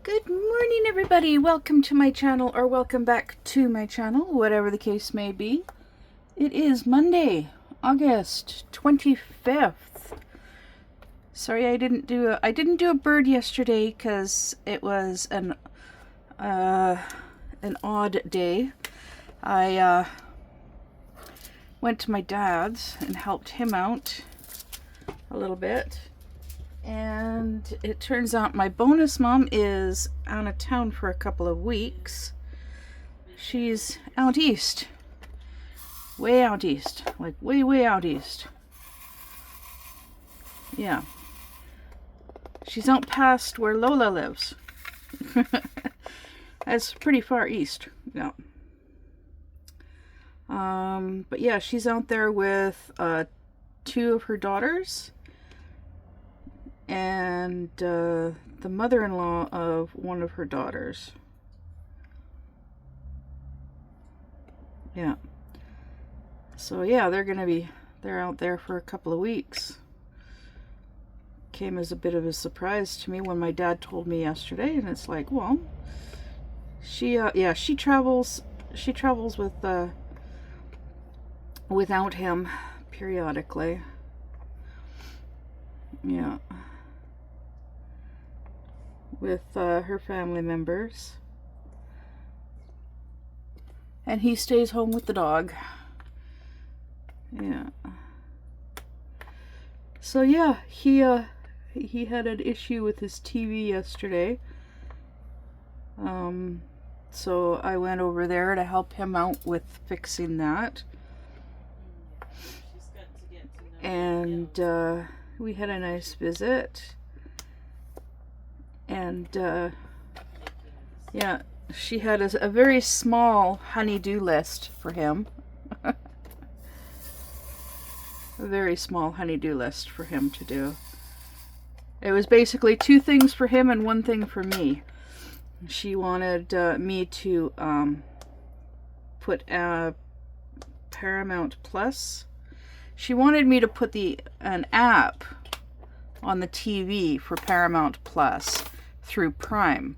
Good morning, everybody. Welcome to my channel, or welcome back to my channel, whatever the case may be. It is Monday, August 25th. Sorry, I didn't do a bird yesterday because it was an odd day. I went to my dad's and helped him out a little bit. And it turns out my bonus mom is out of town for a couple of weeks. She's out east. Way out east. Like way out east. Yeah. She's out past where Lola lives. That's pretty far east. Yeah. But yeah, she's out there with two of her daughters. And the mother-in-law of one of her daughters. Yeah. So yeah, they're out there for a couple of weeks. Came as a bit of a surprise to me when my dad told me yesterday, and it's like, well, she travels with without him periodically. Yeah. With her family members, and he stays home with the dog. Yeah. So yeah, he had an issue with his TV yesterday. So I went over there to help him out with fixing that. And we had a nice visit. And yeah, she had a very small honey-do list for him. A very small honey-do list for him to do. It was basically 2 things for him and 1 thing for me. She wanted me to put Paramount Plus. She wanted me to put an app on the TV for Paramount Plus through Prime.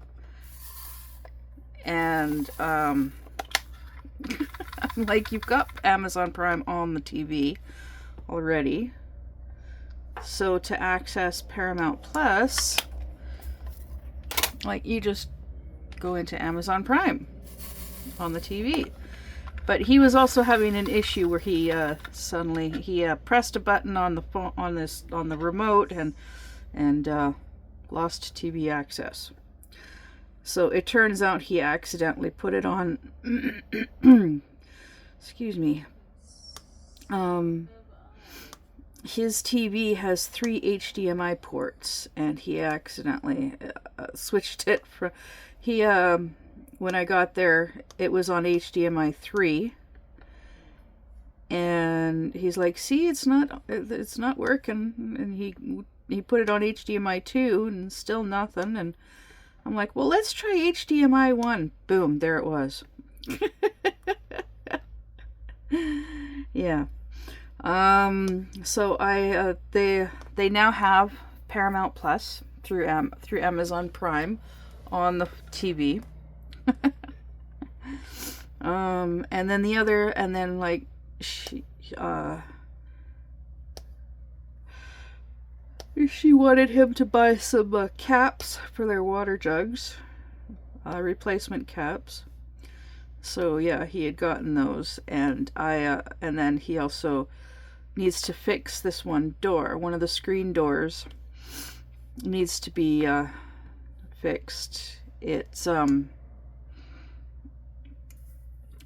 And I'm like, you've got Amazon Prime on the TV already. So to access Paramount Plus, like, you just go into Amazon Prime on the TV. But he was also having an issue where he suddenly pressed a button on the phone on the remote and lost TV access. So it turns out he accidentally put it on. Excuse me. His TV has 3 HDMI ports, and he accidentally switched it from. When I got there, it was on HDMI 3, and he's like, "See, it's not working." And he put it on HDMI 2, and still nothing. And I'm like, "Well, let's try HDMI 1." Boom, there it was. Yeah. So they now have Paramount Plus through Amazon Prime on the TV. And then like she wanted him to buy some caps for their water jugs, replacement caps. So yeah, he had gotten those, and and then he also needs to fix this one of the screen doors needs to be fixed. It's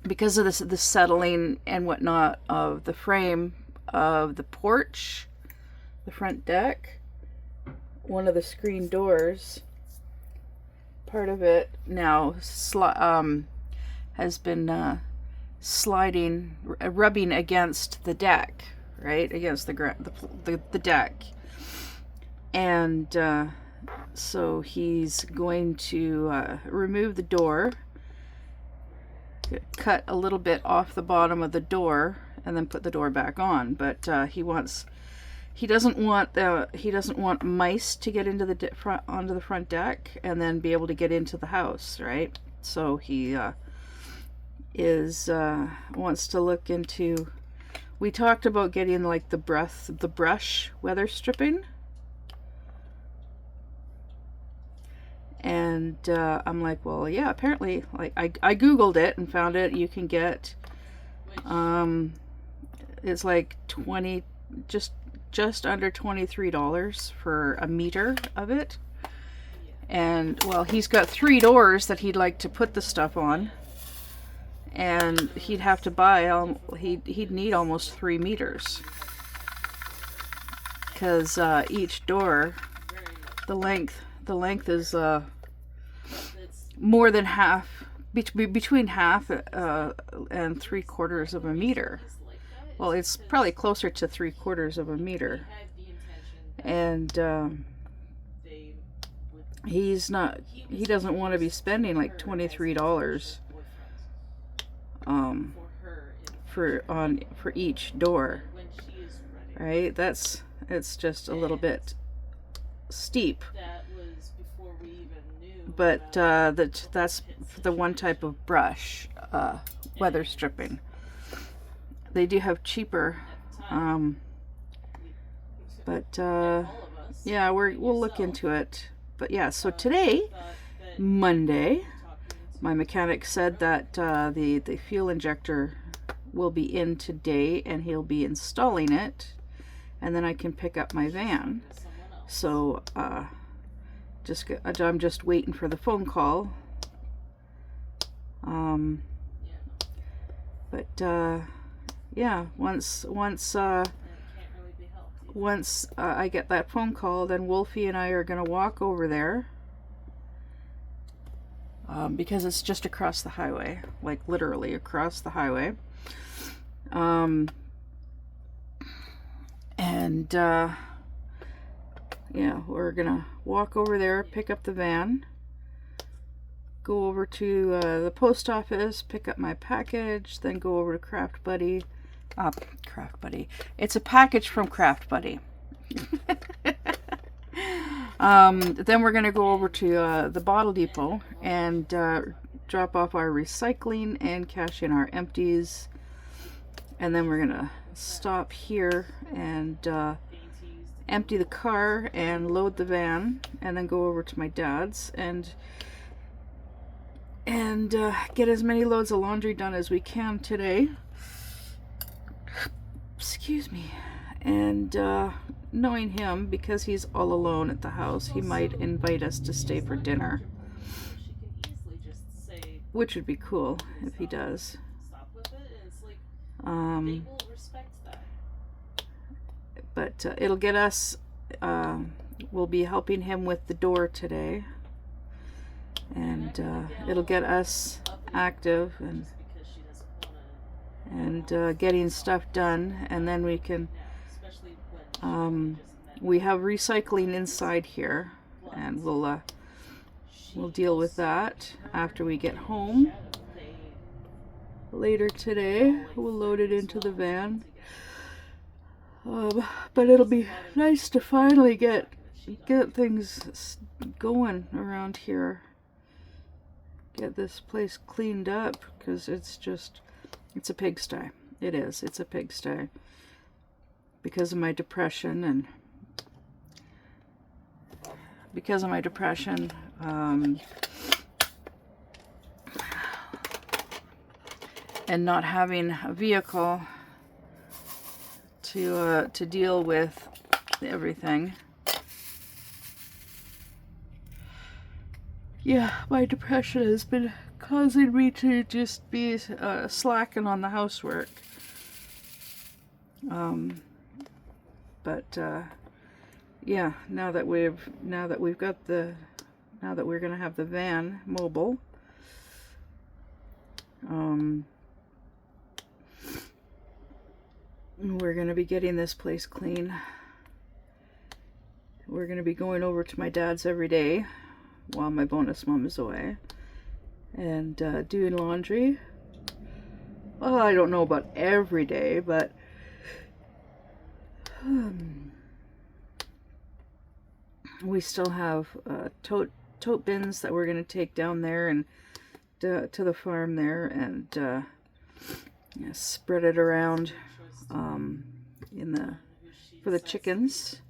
because of the settling and whatnot of the frame of the porch, the front deck, one of the screen doors, part of it now has been sliding, rubbing against the deck, right against the deck, and so he's going to remove the door, cut a little bit off the bottom of the door, and then put the door back on. But he wants he doesn't want mice to get into the onto the front deck and then be able to get into the house, right? So he wants to look into. We talked about getting like the brush weather stripping, and I'm like, well, yeah, apparently, like I googled it and found it. You can get it's like just under $23 for a meter of it. And well, he's got 3 doors that he'd like to put the stuff on, and he'd have to buy he'd need almost 3 meters, because each door, the length is more than half, between half and 3/4 of a meter. Well, it's probably closer to 3/4 of a meter, and he doesn't want to be spending like $23 for each door, right? It's just a little bit steep, but that's the one type of brush, weather stripping. They do have cheaper, but yeah, we'll look into it. But yeah, so today, Monday, my mechanic said that the fuel injector will be in today, and he'll be installing it, and then I can pick up my van. So I'm just waiting for the phone call. Yeah, once I get that phone call, then Wolfie and I are gonna walk over there, because it's just across the highway, like literally across the highway. Yeah, we're gonna walk over there, pick up the van, go over to the post office, pick up my package, then go over to Craft Buddy. It's a package from Craft Buddy. Then we're gonna go over to the bottle depot and drop off our recycling and cash in our empties, and then we're gonna stop here and empty the car and load the van, and then go over to my dad's and get as many loads of laundry done as we can today. Excuse me. And knowing him, because he's all alone at the house, he might invite us to stay for dinner, which would be cool if he does. But it'll get us, we'll be helping him with the door today, and it'll get us active and getting stuff done, and then we can we have recycling inside here, and we'll deal with that after we get home later today. We'll load it into the van, but it'll be nice to finally get things going around here, get this place cleaned up, because it's a pigsty. It's a pigsty because of my depression, and not having a vehicle to deal with everything. Yeah, my depression has been causing me to just be slacking on the housework. Yeah, now that we're gonna have the van mobile, we're gonna be getting this place clean. We're gonna be going over to my dad's every day while my bonus mom is away, and doing laundry. Well, I don't know about every day, but we still have tote bins that we're going to take down there and to the farm there, and yeah, spread it around for the chickens.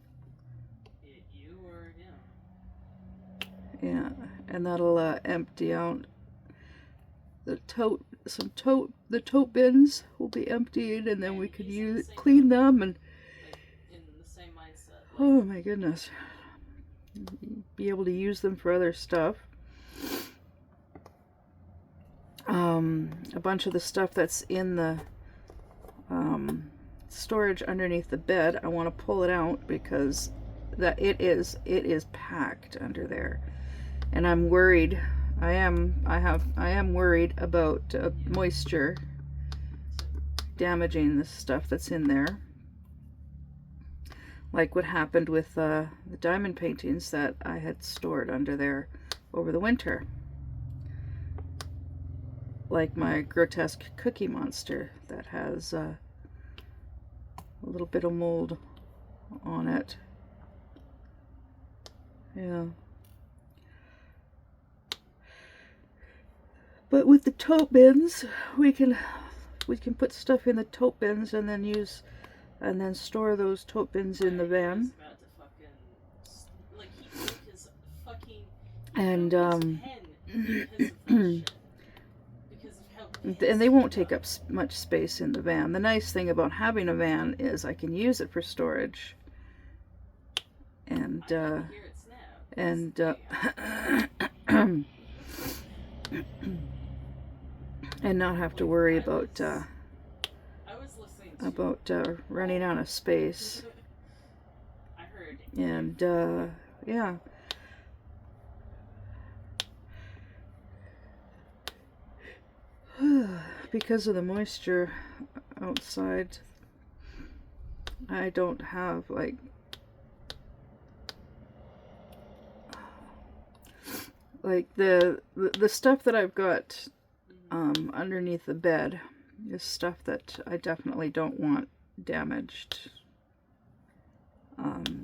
Yeah, and that'll empty out the tote bins will be emptied, and then we could clean them, and oh my goodness, be able to use them for other stuff. A bunch of the stuff that's in the storage underneath the bed, I want to pull it out because it is packed under there, and I'm worried. I am worried about moisture damaging the stuff that's in there, like what happened with the diamond paintings that I had stored under there over the winter, like my grotesque cookie monster that has a little bit of mold on it. Yeah. But with the tote bins, we can put stuff in the tote bins and then store those tote bins in the van. And and they won't take up much space in the van. The nice thing about having a van is I can use it for storage, and and not have to worry about running out of space. And yeah. Because of the moisture outside, I don't have like the stuff that I've got underneath the bed is stuff that I definitely don't want damaged.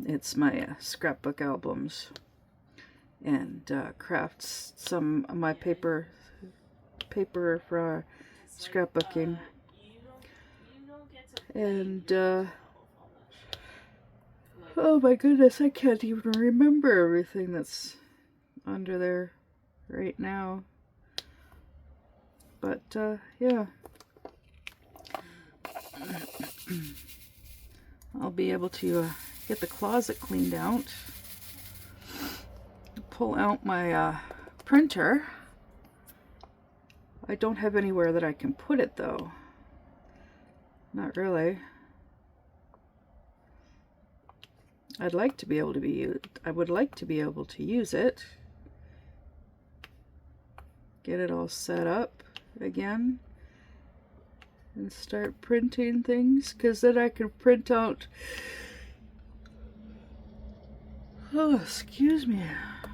It's my scrapbook albums and crafts, some of my paper for scrapbooking, and oh my goodness, I can't even remember everything that's under there right now. But yeah, I'll be able to get the closet cleaned out, pull out my printer. I don't have anywhere that I can put it though. Not really. I would like to be able to use it. Get it all set up again and start printing things, because then I can print out, oh excuse me,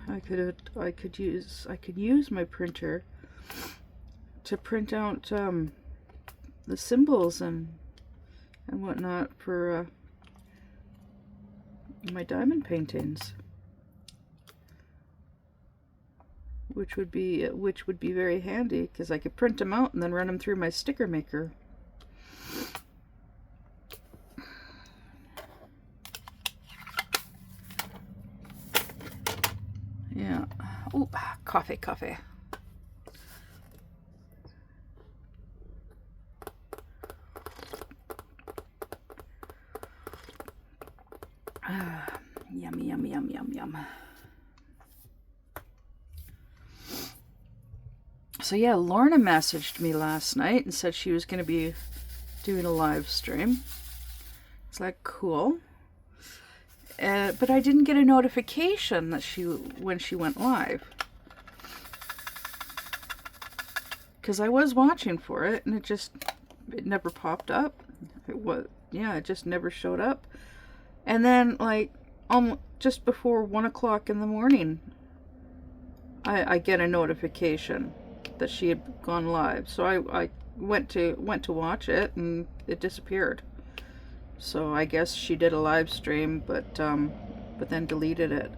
I could use my printer to print out the symbols and whatnot for my diamond paintings, which would be very handy, because I could print them out and then run them through my sticker maker. Yeah. Oh, coffee. Yum. So yeah, Lorna messaged me last night and said she was going to be doing a live stream. It's like, cool. But I didn't get a notification that when she went live, because I was watching for it and it never popped up. It just never showed up. And then just before 1 o'clock in the morning, I get a notification that she had gone live. So I went to watch it, and it disappeared. So I guess she did a live stream, but then deleted it.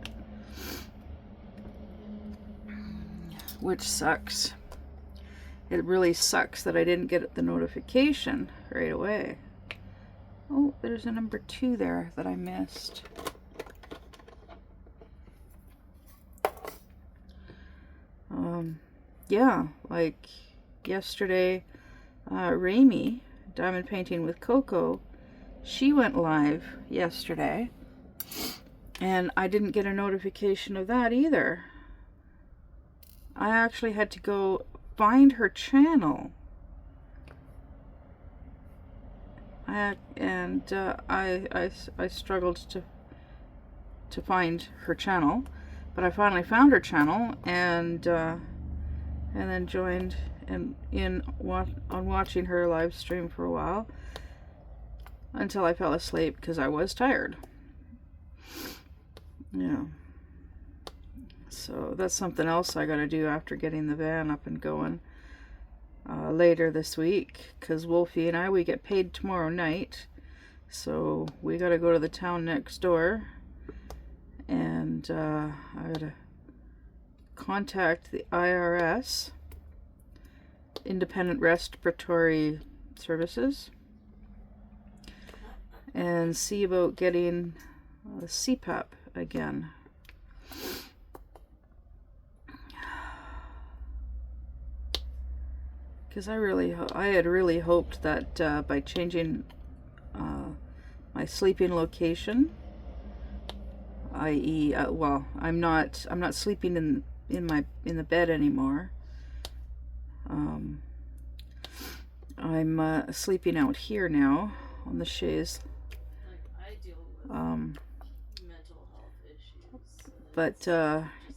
which sucks. It really sucks that I didn't get the notification right away. Oh, there's a number 2 there that I missed. Yeah, like yesterday, Rami, Diamond Painting with Coco, she went live yesterday, and I didn't get a notification of that either. I actually had to go find her channel. I struggled to find her channel, but I finally found her channel, and then joined on watching her live stream for a while until I fell asleep because I was tired. Yeah. So that's something else I gotta do after getting the van up and going later this week, because Wolfie and we get paid tomorrow night, so we gotta go to the town next door, and I gotta contact the IRS, Independent Respiratory Services, and see about getting CPAP again. Because I had really hoped that by changing my sleeping location, i.e., well, I'm not sleeping in the bed anymore. I'm sleeping out here now on the chaise. Like, I deal with mental health issues. But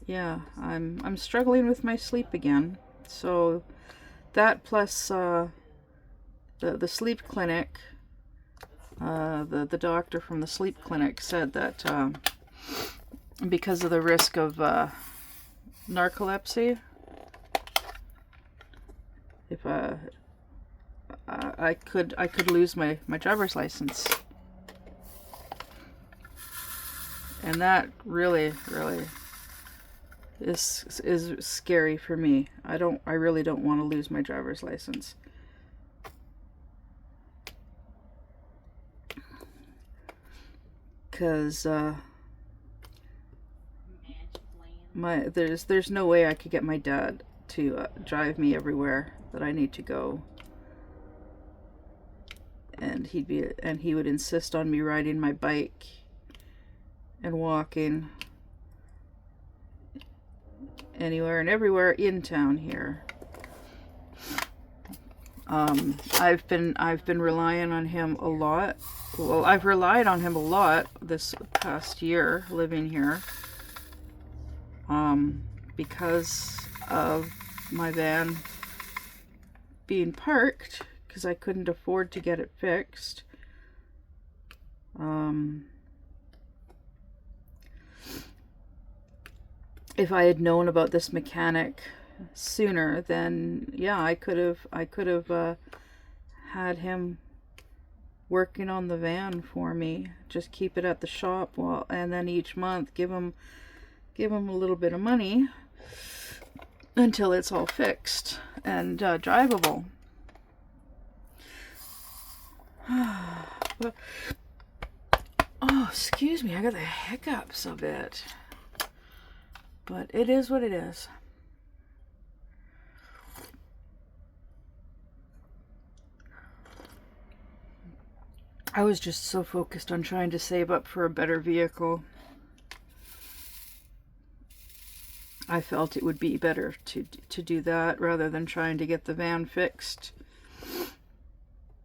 yeah, I'm struggling with my sleep again. So that plus the sleep clinic, the doctor from the sleep clinic said that because of the risk of narcolepsy, if I could lose my driver's license, and that really is scary for me. I really don't want to lose my driver's license. Because there's no way I could get my dad to drive me everywhere that I need to go, and he would insist on me riding my bike and walking anywhere and everywhere in town here. I've been relying on him a lot. Well, I've relied on him a lot this past year living here, because of my van being parked, because I couldn't afford to get it fixed. If I had known about this mechanic sooner, then yeah, I could have had him working on the van for me. Just keep it at the shop and then each month give him a little bit of money until it's all fixed and drivable. But, oh, excuse me, I got the hiccups a bit. But it is what it is. I was just so focused on trying to save up for a better vehicle. I felt it would be better to do that rather than trying to get the van fixed.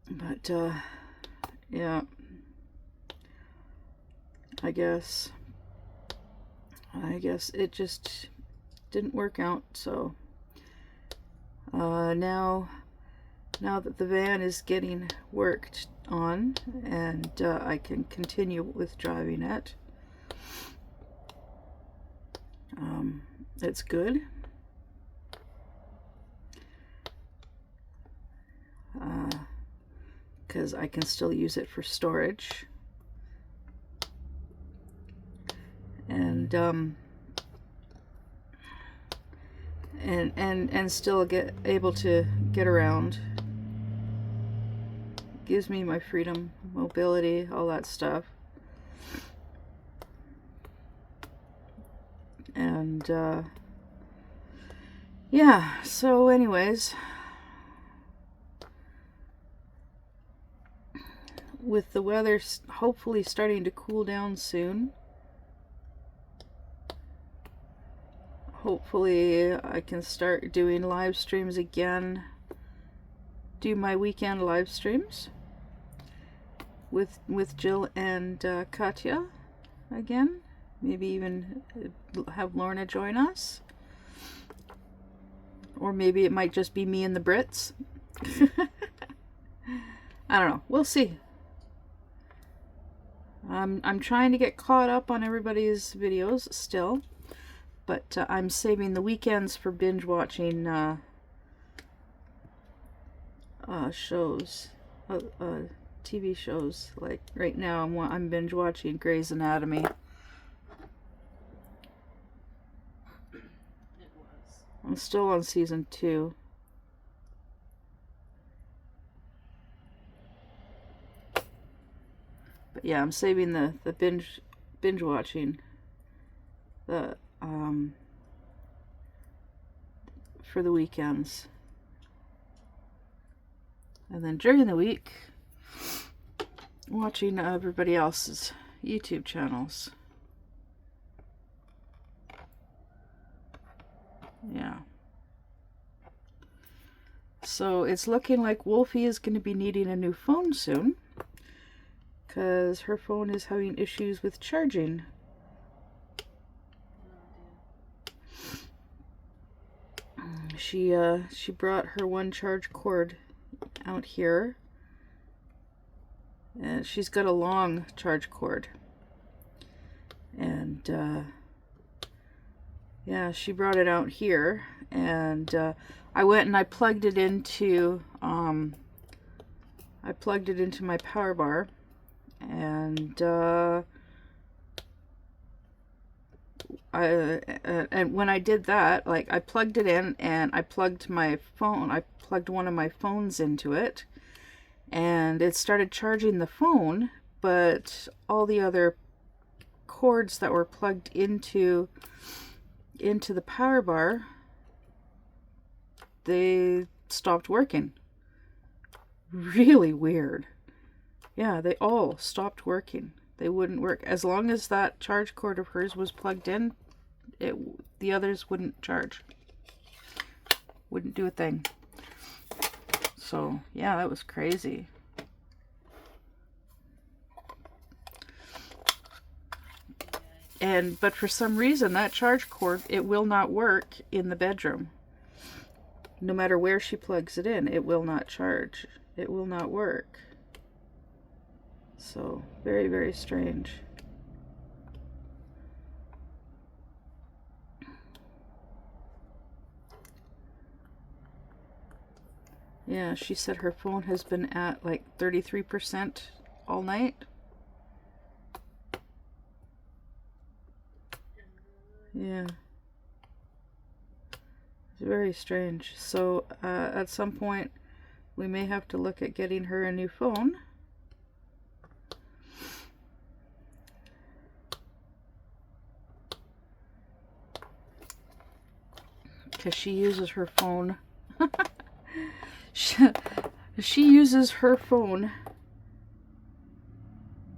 But, yeah. I guess it just didn't work out, so now that the van is getting worked on and I can continue with driving it, it's good. Because I can still use it for storage. And and still get able to get around. Gives me my freedom, mobility, all that stuff. And yeah, so anyways, with the weather hopefully starting to cool down soon, hopefully I can start doing live streams again, do my weekend live streams with Jill and Katya again. Maybe even have Lorna join us. Or maybe it might just be me and the Brits. I don't know. We'll see. I'm trying to get caught up on everybody's videos still. But I'm saving the weekends for binge watching shows. TV shows. Like right now I'm binge watching Grey's Anatomy. I'm still on season 2. But yeah, I'm saving the binge watching for the weekends. And then during the week, watching everybody else's YouTube channels. Yeah. So it's looking like Wolfie is going to be needing a new phone soon, because her phone is having issues with charging. She brought her one charge cord out here, and she's got a long charge cord, and yeah, she brought it out here, and I went and I plugged it into my power bar, and and when I did that, like, I plugged it in and I plugged my phone, I plugged one of my phones into it, and it started charging the phone, but all the other cords that were plugged into the power bar, they stopped working. Really weird. Yeah, they all stopped working. They wouldn't work. As long as that charge cord of hers was plugged in, the others wouldn't charge. Wouldn't do a thing. So, yeah, that was crazy. But for some reason, that charge cord, it will not work in the bedroom. No matter where she plugs it in, it will not charge. It will not work. So, very, very strange. Yeah, she said her phone has been at like 33% all night. Yeah. It's very strange. So, at some point, we may have to look at getting her a new phone. Because she uses her phone. She uses her phone.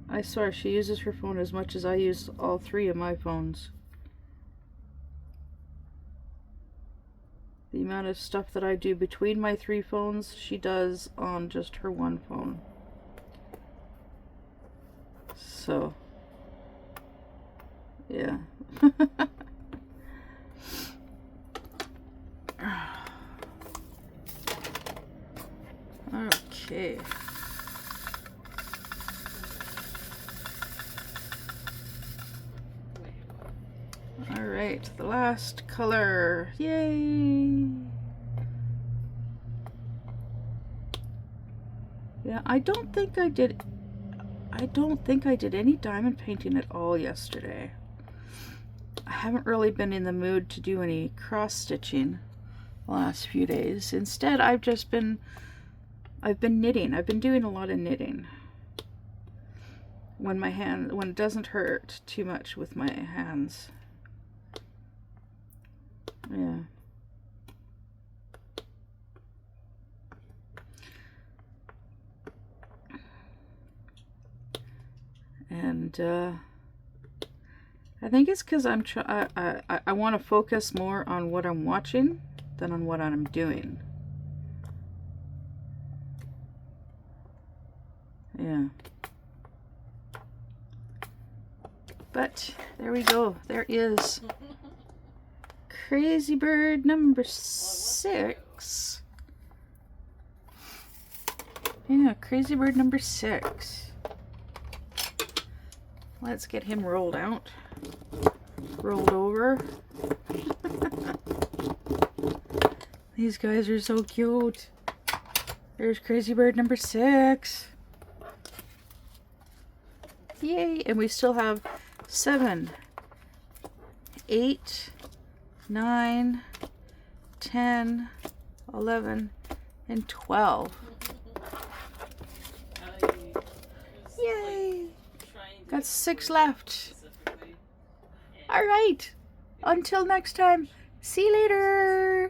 I swear, she uses her phone as much as I use all 3 of my phones. The amount of stuff that I do between my 3 phones, she does on just her one phone. So, yeah. Okay. All right, the last color. Yay! Yeah, I don't think I did any diamond painting at all yesterday. I haven't really been in the mood to do any cross stitching. the last few days. Instead, I've been knitting. I've been doing a lot of knitting. When it doesn't hurt too much with my hands. Yeah. And I think it's because I want to focus more on what I'm watching than on what I'm doing. Yeah. But there we go. There is Crazy Bird number 6. Yeah, Crazy Bird number 6. Let's get him rolled out. Rolled over. These guys are so cute. There's Crazy Bird number 6. Yay! And we still have 7, 8, 9, 10, 11, and 12. Yay! Got 6 left. Alright. Until next time. See you later.